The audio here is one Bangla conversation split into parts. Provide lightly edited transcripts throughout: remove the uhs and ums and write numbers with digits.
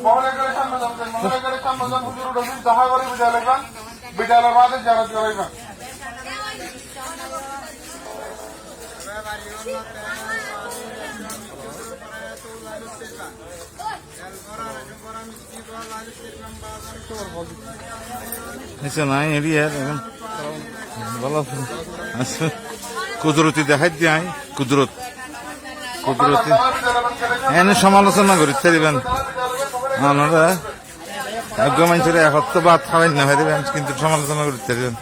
মহিলাদের সামনে যাচ্ছেন, মহিলাদের সামনে যান, হুজুর উঠেছেন, যাহা করে বিদায় লাগবেন, বিদায়ের বাদে জানাত করাইবেন। নাই এরিয়া ভালো কুদরতি দেখাই দিয়ে কুদরত কুদরতি এনে সমালোচনা করি দিবেন আমরা একদম মানুষের একত্র বাদ খাওয়াই না দিবেন, কিন্তু সমালোচনা করতে দিবেন,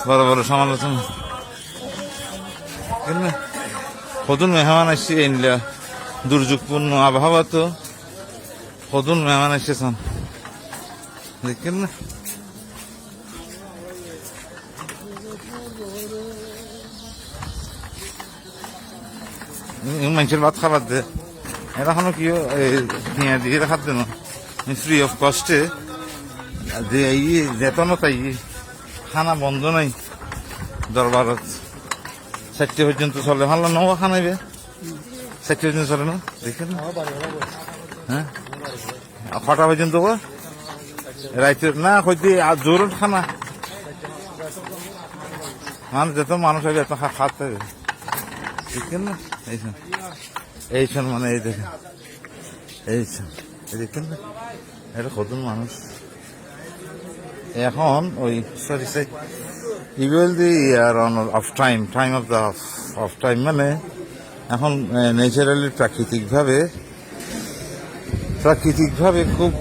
বড় বড় সমালোচনা। কতজন মেহমান আসছে এনলা দুর্যোগপূর্ণ আবহাওয়া, তো কতজন মেহমান আসছেন দেখেন না। মানুষের ভাত খাবার দে এখনো কি দিয়ে খাদ্য না ফ্রি অফ কস্টে যে যেতন তাই খানা বন্ধ নাই দরবারত 4টে পর্যন্ত চলে। ভালো নবা খানাইবে 4টে পর্যন্ত চলে না দেখেন না। হ্যাঁ 6টা পর্যন্ত রাইতে না হইতে আর জোর খানা মানুষ যেত মানুষ হবে এত খাতে দেখেন না। এইসব মানে এই দেখেন এইসব দেখেন না, এটা কতজন মানুষ এখন ওই sorry you'll the year on off time of the of time মানে এখন ন্যাচারালি প্রাকৃতিকভাবে খুব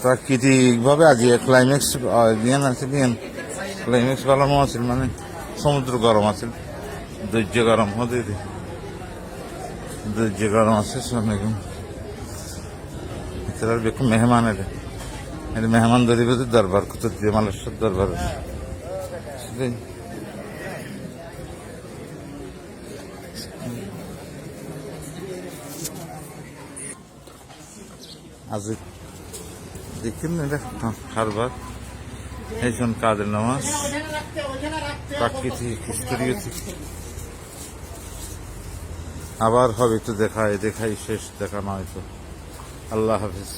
প্রাকৃতিকভাবে আজ ক্লাইম্যাক্স ক্লাইম্যাক্স বানানো আছে, মানে সমুদ্র গরম আছে, ধৈর্য গরম হতে ধৈর্য গরম আছে বেকুম মেহমান এটা মেহমান ধরিব দরবার কত দিয়ে মালেশ্বর দরবার আজ দেখেন এটা কারবার এইসব কাদের নামাজ প্রাকৃতিক স্তরীয় আবার হবে তো দেখাই শেষ দেখা না হয়তো। আল্লাহ হাফিজ।